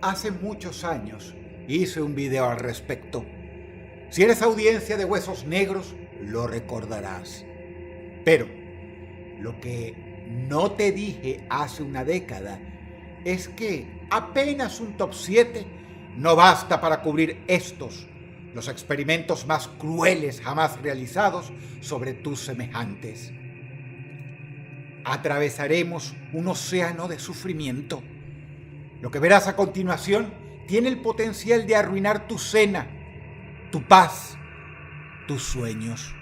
Hace muchos años hice un video al respecto. Si eres audiencia de Huesos Negros, lo recordarás. Pero lo que no te dije hace una década es que apenas un top 7 no basta para cubrir estos, los experimentos más crueles jamás realizados sobre tus semejantes. Atravesaremos un océano de sufrimiento. Lo que verás a continuación tiene el potencial de arruinar tu cena, tu paz, tus sueños.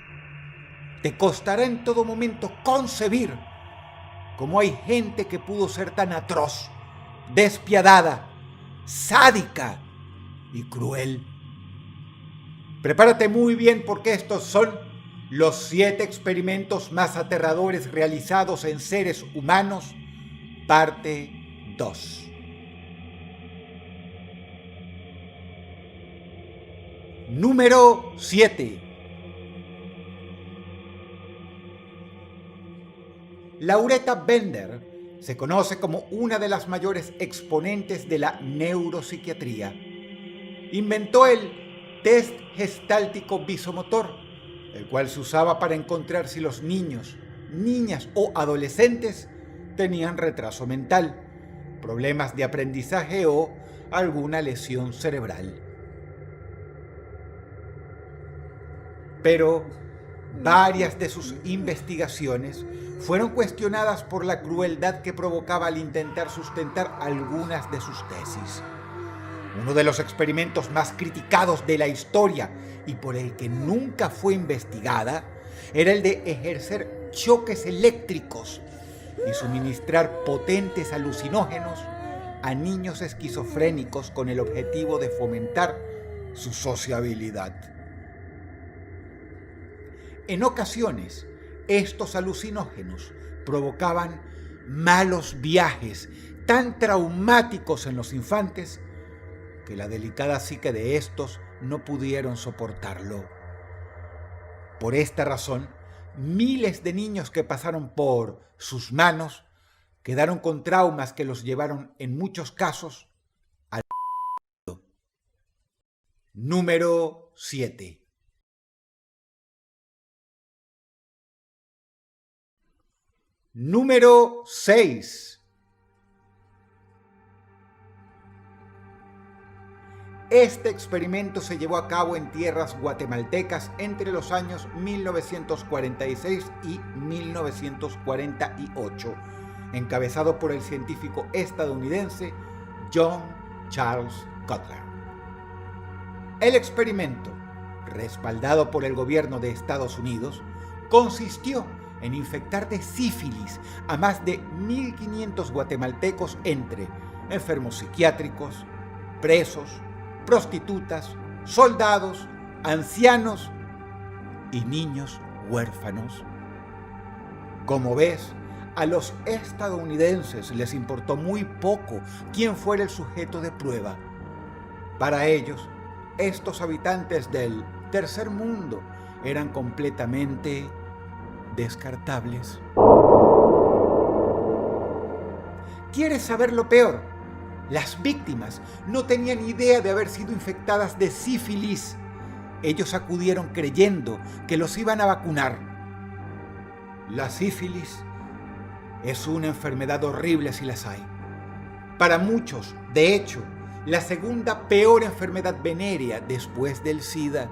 Te costará en todo momento concebir cómo hay gente que pudo ser tan atroz, despiadada, sádica y cruel. Prepárate muy bien porque estos son los 7 experimentos más aterradores realizados en seres humanos, parte 2. Número 7. Lauretta Bender se conoce como una de las mayores exponentes de la neuropsiquiatría. Inventó el test gestáltico visomotor, el cual se usaba para encontrar si los niños, niñas o adolescentes tenían retraso mental, problemas de aprendizaje o alguna lesión cerebral. Pero varias de sus investigaciones fueron cuestionadas por la crueldad que provocaba al intentar sustentar algunas de sus tesis. Uno de los experimentos más criticados de la historia y por el que nunca fue investigada era el de ejercer choques eléctricos y suministrar potentes alucinógenos a niños esquizofrénicos con el objetivo de fomentar su sociabilidad. En ocasiones, estos alucinógenos provocaban malos viajes tan traumáticos en los infantes que la delicada psique de estos no pudieron soportarlo. Por esta razón, miles de niños que pasaron por sus manos quedaron con traumas que los llevaron en muchos casos al Número 7. Número 6. Este experimento se llevó a cabo en tierras guatemaltecas entre los años 1946 y 1948, encabezado por el científico estadounidense John Charles Cutler. El experimento, respaldado por el gobierno de Estados Unidos, consistió en infectar de sífilis a más de 1.500 guatemaltecos entre enfermos psiquiátricos, presos, prostitutas, soldados, ancianos y niños huérfanos. Como ves, a los estadounidenses les importó muy poco quién fuera el sujeto de prueba. Para ellos, estos habitantes del tercer mundo eran completamente descartables. ¿Quieres saber lo peor? Las víctimas no tenían idea de haber sido infectadas de sífilis. Ellos acudieron creyendo que los iban a vacunar. La sífilis es una enfermedad horrible si las hay. Para muchos, de hecho, la segunda peor enfermedad venérea después del SIDA.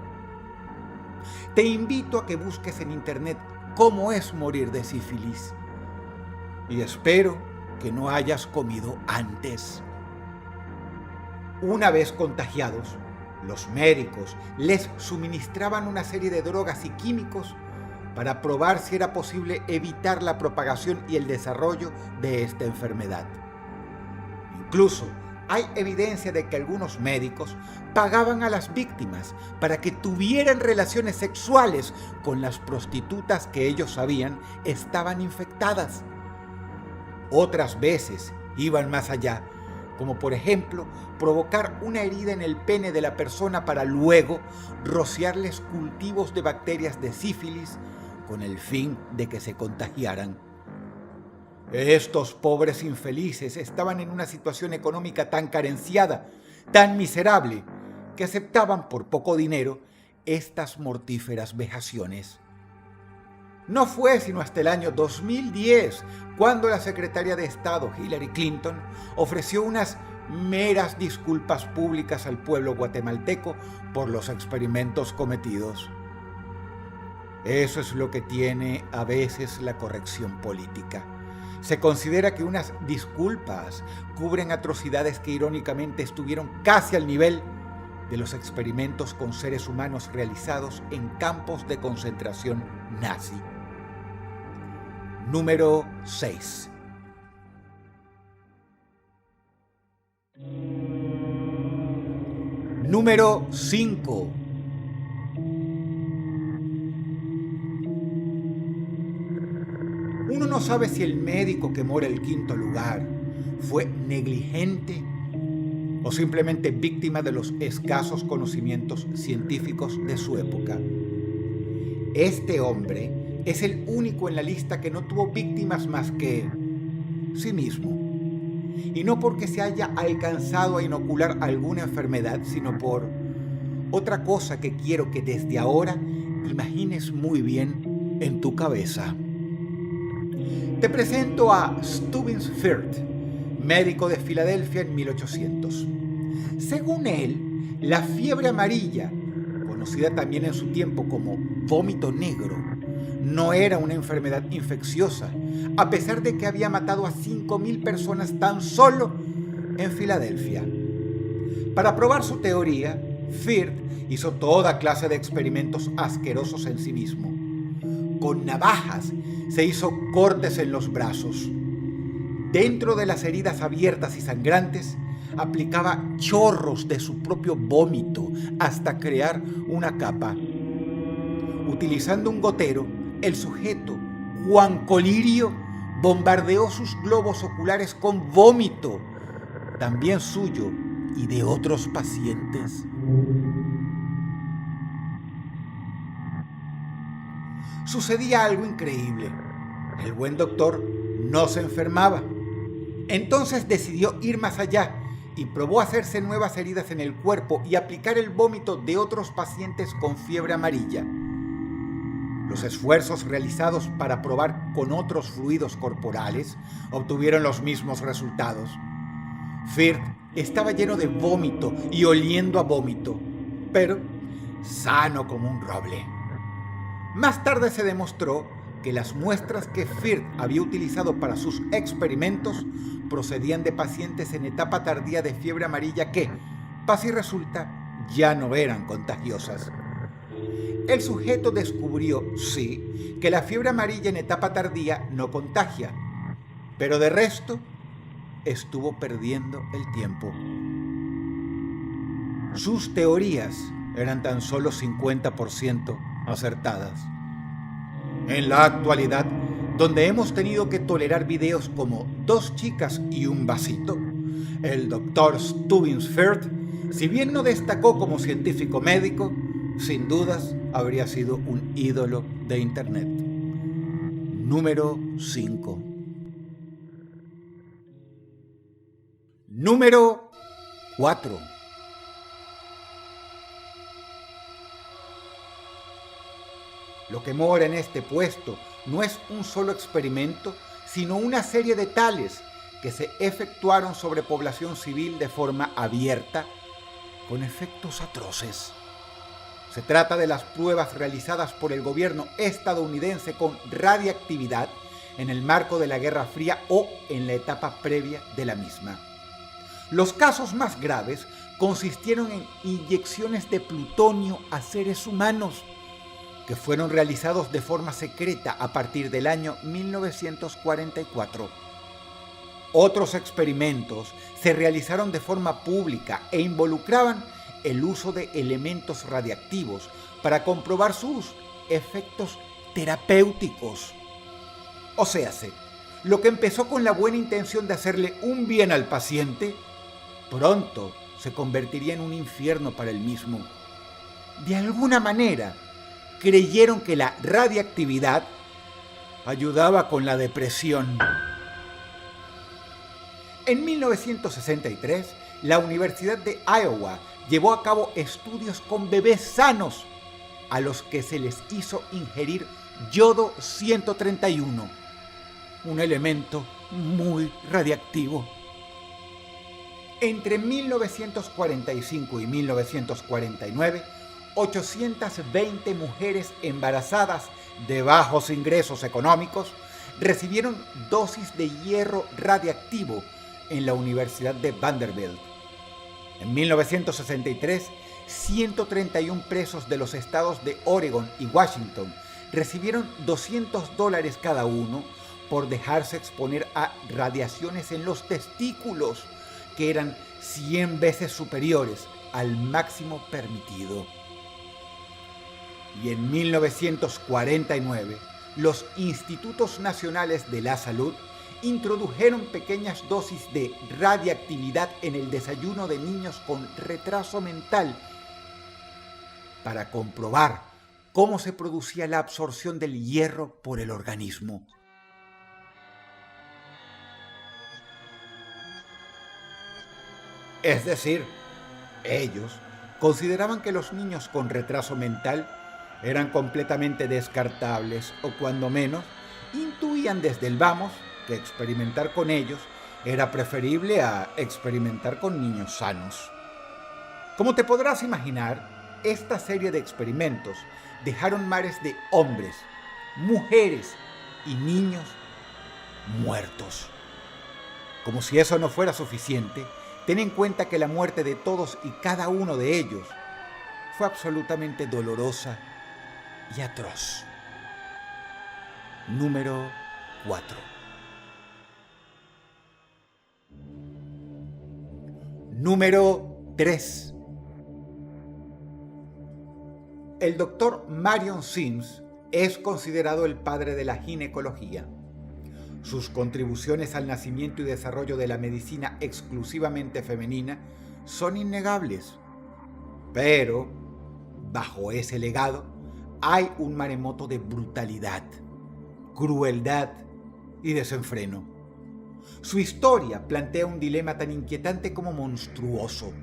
Te invito a que busques en internet cómo es morir de sífilis. Y espero que no hayas comido antes. Una vez contagiados, los médicos les suministraban una serie de drogas y químicos para probar si era posible evitar la propagación y el desarrollo de esta enfermedad. Incluso hay evidencia de que algunos médicos pagaban a las víctimas para que tuvieran relaciones sexuales con las prostitutas que ellos sabían estaban infectadas. Otras veces iban más allá, como por ejemplo provocar una herida en el pene de la persona para luego rociarles cultivos de bacterias de sífilis con el fin de que se contagiaran. Estos pobres infelices estaban en una situación económica tan carenciada, tan miserable, que aceptaban por poco dinero estas mortíferas vejaciones. No fue sino hasta el año 2010 cuando la secretaria de Estado Hillary Clinton ofreció unas meras disculpas públicas al pueblo guatemalteco por los experimentos cometidos. Eso es lo que tiene a veces la corrección política. Se considera que unas disculpas cubren atrocidades que irónicamente estuvieron casi al nivel de los experimentos con seres humanos realizados en campos de concentración nazi. Número 6. Número 5. Uno no sabe si el médico que mora el quinto lugar fue negligente o simplemente víctima de los escasos conocimientos científicos de su época. Este hombre es el único en la lista que no tuvo víctimas más que sí mismo. Y no porque se haya alcanzado a inocular alguna enfermedad, sino por otra cosa que quiero que desde ahora imagines muy bien en tu cabeza. Te presento a Stubbins Firth, médico de Filadelfia en 1800. Según él, la fiebre amarilla, conocida también en su tiempo como vómito negro, no era una enfermedad infecciosa, a pesar de que había matado a 5.000 personas tan solo en Filadelfia. Para probar su teoría, Firth hizo toda clase de experimentos asquerosos en sí mismo. Con navajas se hizo cortes en los brazos. Dentro de las heridas abiertas y sangrantes, aplicaba chorros de su propio vómito hasta crear una capa. Utilizando un gotero, el sujeto, Juan Colirio, bombardeó sus globos oculares con vómito, también suyo y de otros pacientes. Sucedía algo increíble. El buen doctor no se enfermaba. Entonces decidió ir más allá y probó hacerse nuevas heridas en el cuerpo y aplicar el vómito de otros pacientes con fiebre amarilla. Los esfuerzos realizados para probar con otros fluidos corporales obtuvieron los mismos resultados. Firth estaba lleno de vómito y oliendo a vómito, pero sano como un roble. Más tarde se demostró que las muestras que Firth había utilizado para sus experimentos procedían de pacientes en etapa tardía de fiebre amarilla que, pasa y resulta, ya no eran contagiosas. El sujeto descubrió, sí, que la fiebre amarilla en etapa tardía no contagia, pero de resto estuvo perdiendo el tiempo. Sus teorías eran tan solo 50% acertadas. En la actualidad, donde hemos tenido que tolerar videos como 2 chicas y un vasito, el doctor Stubbins Firth, si bien no destacó como científico médico, sin dudas habría sido un ídolo de Internet. Número 5. Número 4. Lo que mora en este puesto no es un solo experimento, sino una serie de tales que se efectuaron sobre población civil de forma abierta, con efectos atroces. Se trata de las pruebas realizadas por el gobierno estadounidense con radiactividad en el marco de la Guerra Fría o en la etapa previa de la misma. Los casos más graves consistieron en inyecciones de plutonio a seres humanos, que fueron realizados de forma secreta a partir del año 1944. Otros experimentos se realizaron de forma pública e involucraban el uso de elementos radiactivos para comprobar sus efectos terapéuticos. O sea, lo que empezó con la buena intención de hacerle un bien al paciente, pronto se convertiría en un infierno para él mismo. De alguna manera, creyeron que la radiactividad ayudaba con la depresión. En 1963, la Universidad de Iowa llevó a cabo estudios con bebés sanos a los que se les hizo ingerir yodo 131, un elemento muy radiactivo. Entre 1945 y 1949, 820 mujeres embarazadas de bajos ingresos económicos recibieron dosis de hierro radiactivo en la Universidad de Vanderbilt. En 1963, 131 presos de los estados de Oregon y Washington recibieron $200 cada uno por dejarse exponer a radiaciones en los testículos que eran 100 veces superiores al máximo permitido. Y en 1949, los Institutos Nacionales de la Salud introdujeron pequeñas dosis de radiactividad en el desayuno de niños con retraso mental para comprobar cómo se producía la absorción del hierro por el organismo. Es decir, ellos consideraban que los niños con retraso mental eran completamente descartables o cuando menos intuían desde el vamos que experimentar con ellos era preferible a experimentar con niños sanos. Como te podrás imaginar, esta serie de experimentos dejaron mares de hombres, mujeres y niños muertos. Como si eso no fuera suficiente, ten en cuenta que la muerte de todos y cada uno de ellos fue absolutamente dolorosa y atroz. Número 4. Número 3. El doctor Marion Sims es considerado el padre de la ginecología. Sus contribuciones al nacimiento y desarrollo de la medicina exclusivamente femenina son innegables. Pero, bajo ese legado, hay un maremoto de brutalidad, crueldad y desenfreno. Su historia plantea un dilema tan inquietante como monstruoso.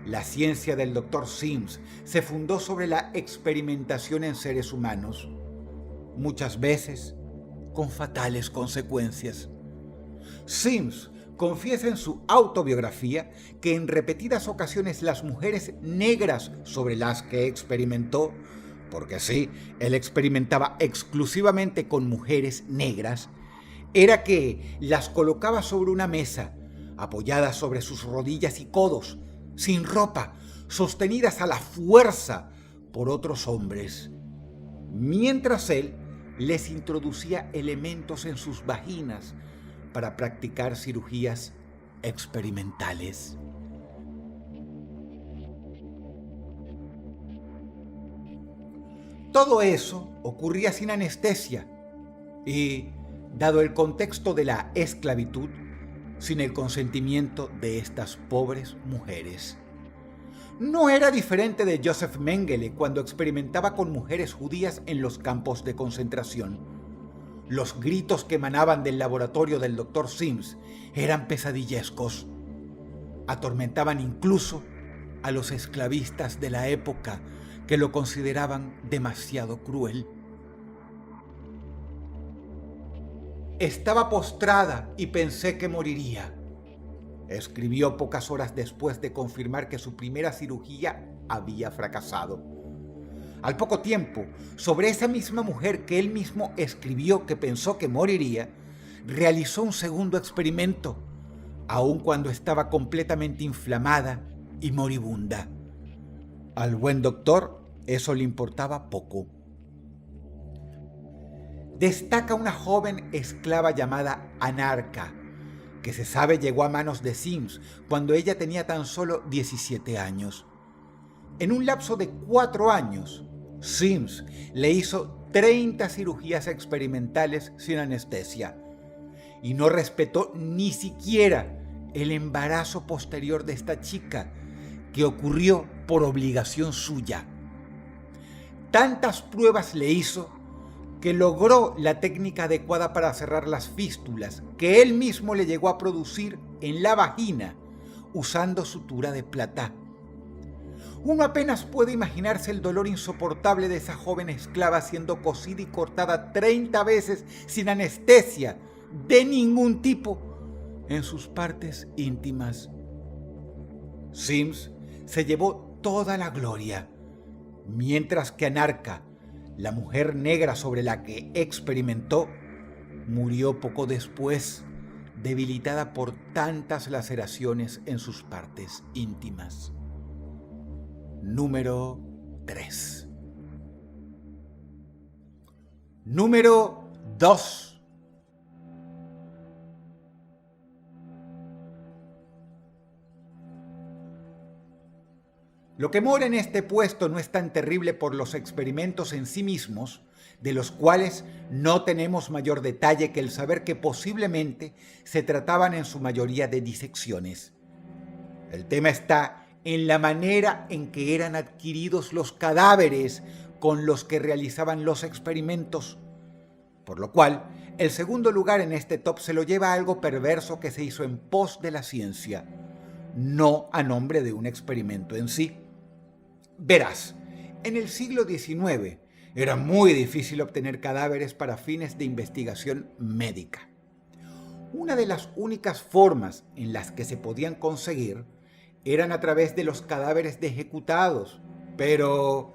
La ciencia del Dr. Sims se fundó sobre la experimentación en seres humanos, muchas veces con fatales consecuencias. Sims confiesa en su autobiografía que en repetidas ocasiones las mujeres negras sobre las que experimentó, porque sí, él experimentaba exclusivamente con mujeres negras, era que las colocaba sobre una mesa, apoyadas sobre sus rodillas y codos, sin ropa, sostenidas a la fuerza por otros hombres, mientras él les introducía elementos en sus vaginas para practicar cirugías experimentales. Todo eso ocurría sin anestesia y, dado el contexto de la esclavitud, sin el consentimiento de estas pobres mujeres. No era diferente de Joseph Mengele cuando experimentaba con mujeres judías en los campos de concentración. Los gritos que emanaban del laboratorio del Dr. Sims eran pesadillescos. Atormentaban incluso a los esclavistas de la época que lo consideraban demasiado cruel. Estaba postrada y pensé que moriría. Escribió pocas horas después de confirmar que su primera cirugía había fracasado. Al poco tiempo, sobre esa misma mujer que él mismo escribió que pensó que moriría, realizó un segundo experimento, aun cuando estaba completamente inflamada y moribunda. Al buen doctor eso le importaba poco. Destaca una joven esclava llamada Anarca, que se sabe llegó a manos de Sims cuando ella tenía tan solo 17 años. En un lapso de 4 años, Sims le hizo 30 cirugías experimentales sin anestesia y no respetó ni siquiera el embarazo posterior de esta chica, que ocurrió por obligación suya. Tantas pruebas le hizo que logró la técnica adecuada para cerrar las fístulas que él mismo le llegó a producir en la vagina usando sutura de plata. Uno apenas puede imaginarse el dolor insoportable de esa joven esclava siendo cosida y cortada 30 veces sin anestesia de ningún tipo en sus partes íntimas. Sims se llevó toda la gloria, mientras que Anarca, la mujer negra sobre la que experimentó, murió poco después, debilitada por tantas laceraciones en sus partes íntimas. Número 3. Número 2. Lo que mora en este puesto no es tan terrible por los experimentos en sí mismos, de los cuales no tenemos mayor detalle que el saber que posiblemente se trataban en su mayoría de disecciones. El tema está en la manera en que eran adquiridos los cadáveres con los que realizaban los experimentos, por lo cual el segundo lugar en este top se lo lleva algo perverso que se hizo en pos de la ciencia, no a nombre de un experimento en sí. Verás, en el siglo XIX era muy difícil obtener cadáveres para fines de investigación médica. Una de las únicas formas en las que se podían conseguir eran a través de los cadáveres de ejecutados, pero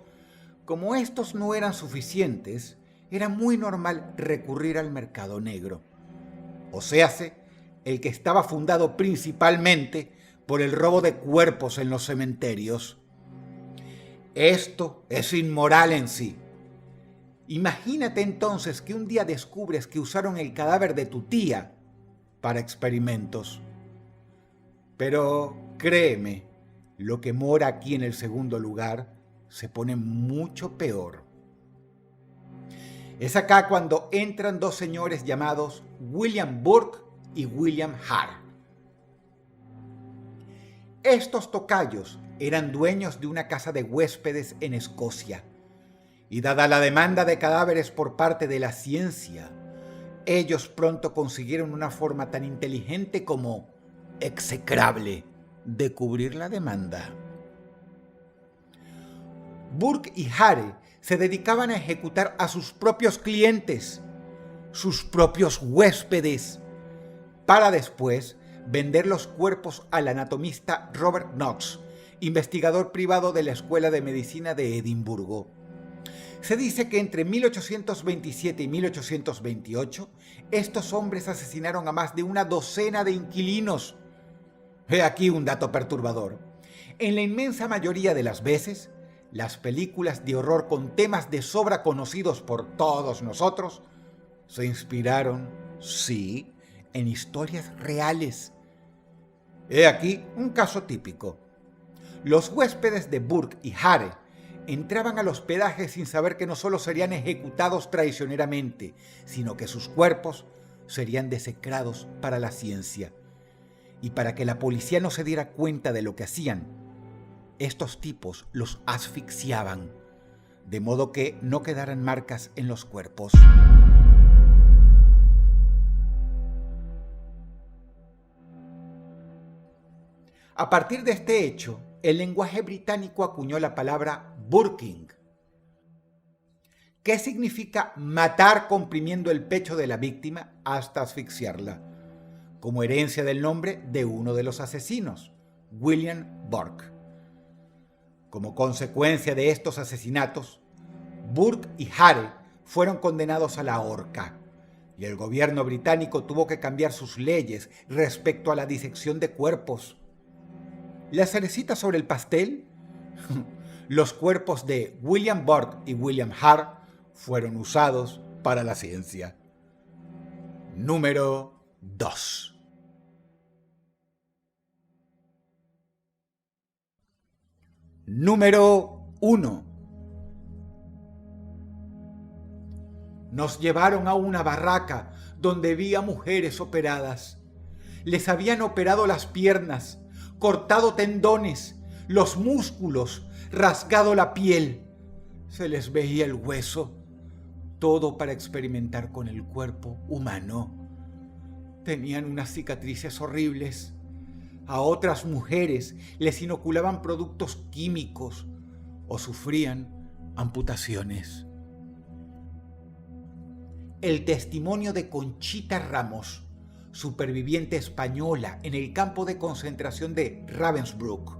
como estos no eran suficientes, era muy normal recurrir al mercado negro, o séase, el que estaba fundado principalmente por el robo de cuerpos en los cementerios. Esto es inmoral en sí. Imagínate entonces que un día descubres que usaron el cadáver de tu tía para experimentos. Pero créeme, lo que mora aquí en el segundo lugar se pone mucho peor. Es acá cuando entran dos señores llamados William Burke y William Hare. Estos tocayos eran dueños de una casa de huéspedes en Escocia, y dada la demanda de cadáveres por parte de la ciencia, ellos pronto consiguieron una forma tan inteligente como execrable de cubrir la demanda. Burke y Hare se dedicaban a ejecutar a sus propios clientes, sus propios huéspedes, para después vender los cuerpos al anatomista Robert Knox, investigador privado de la Escuela de Medicina de Edimburgo. Se dice que entre 1827 y 1828, estos hombres asesinaron a más de una docena de inquilinos. He aquí un dato perturbador. En la inmensa mayoría de las veces, las películas de horror con temas de sobra conocidos por todos nosotros se inspiraron, sí, en historias reales. He aquí un caso típico. Los huéspedes de Burke y Hare entraban al hospedaje sin saber que no solo serían ejecutados traicioneramente, sino que sus cuerpos serían desecrados para la ciencia. Y para que la policía no se diera cuenta de lo que hacían, estos tipos los asfixiaban, de modo que no quedaran marcas en los cuerpos. A partir de este hecho, el lenguaje británico acuñó la palabra burking, que significa matar comprimiendo el pecho de la víctima hasta asfixiarla, como herencia del nombre de uno de los asesinos, William Burke. Como consecuencia de estos asesinatos, Burke y Hare fueron condenados a la horca, y el gobierno británico tuvo que cambiar sus leyes respecto a la disección de cuerpos. La cerecita sobre el pastel, los cuerpos de William Burke y William Hare fueron usados para la ciencia. Número 2. Número 1. Nos llevaron a una barraca donde había mujeres operadas. Les habían operado las piernas, cortado tendones, los músculos, rasgado la piel. Se les veía el hueso. todo para experimentar con el cuerpo humano. Tenían unas cicatrices horribles. A otras mujeres les inoculaban productos químicos o sufrían amputaciones. El testimonio de Conchita Ramos, superviviente española en el campo de concentración de Ravensbrück,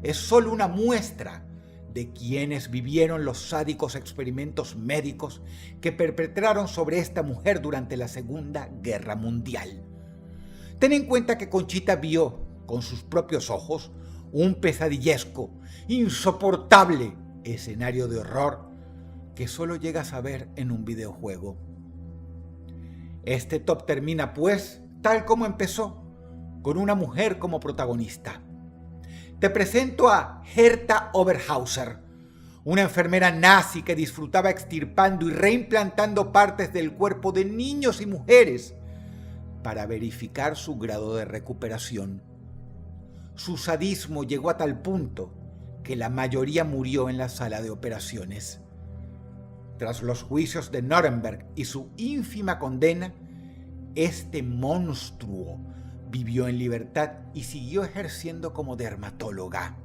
es solo una muestra de quienes vivieron los sádicos experimentos médicos que perpetraron sobre esta mujer durante la Segunda Guerra Mundial. Ten en cuenta que Conchita vio con sus propios ojos un pesadillesco, insoportable escenario de horror que solo llegas a ver en un videojuego. Este top termina, pues, tal como empezó, con una mujer como protagonista. Te presento a Herta Oberhauser, una enfermera nazi que disfrutaba extirpando y reimplantando partes del cuerpo de niños y mujeres para verificar su grado de recuperación. Su sadismo llegó a tal punto que la mayoría murió en la sala de operaciones. Tras los juicios de Nuremberg y su ínfima condena, este monstruo vivió en libertad y siguió ejerciendo como dermatóloga.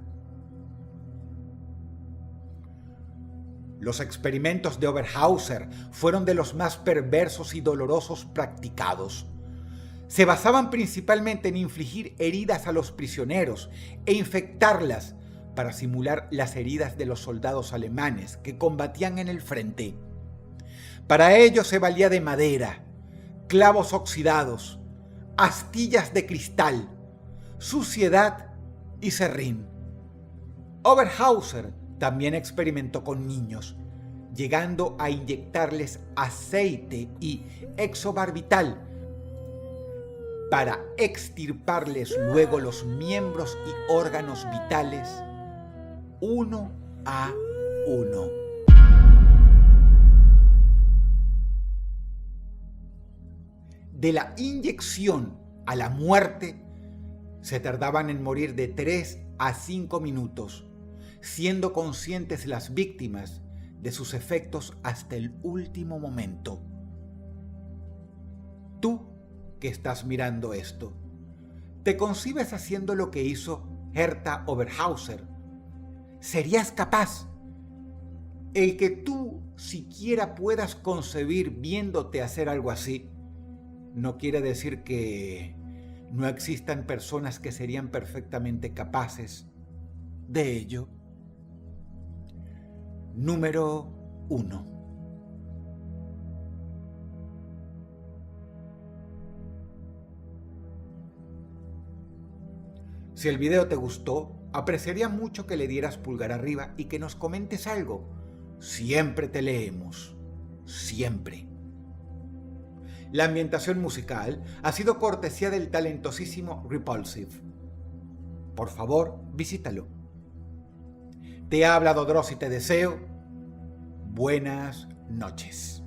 Los experimentos de Oberhauser fueron de los más perversos y dolorosos practicados. Se basaban principalmente en infligir heridas a los prisioneros e infectarlas para simular las heridas de los soldados alemanes que combatían en el frente. Para ello se valía de madera, clavos oxidados, astillas de cristal, suciedad y serrín. Oberhauser también experimentó con niños, llegando a inyectarles aceite y exobarbital para extirparles luego los miembros y órganos vitales uno a uno. De la inyección a la muerte se tardaban en morir de 3 a 5 minutos, siendo conscientes las víctimas de sus efectos hasta el último momento. Tú que estás mirando esto, ¿te concibes haciendo lo que hizo Herta Oberhauser? ¿Serías capaz? El que tú siquiera puedas concebir viéndote hacer algo así, no quiere decir que no existan personas que serían perfectamente capaces de ello. Número 1. Si el video te gustó, apreciaría mucho que le dieras pulgar arriba y que nos comentes algo. Siempre te leemos. Siempre. La ambientación musical ha sido cortesía del talentosísimo Repulsive. Por favor, visítalo. Te ha hablado Dross y te deseo buenas noches.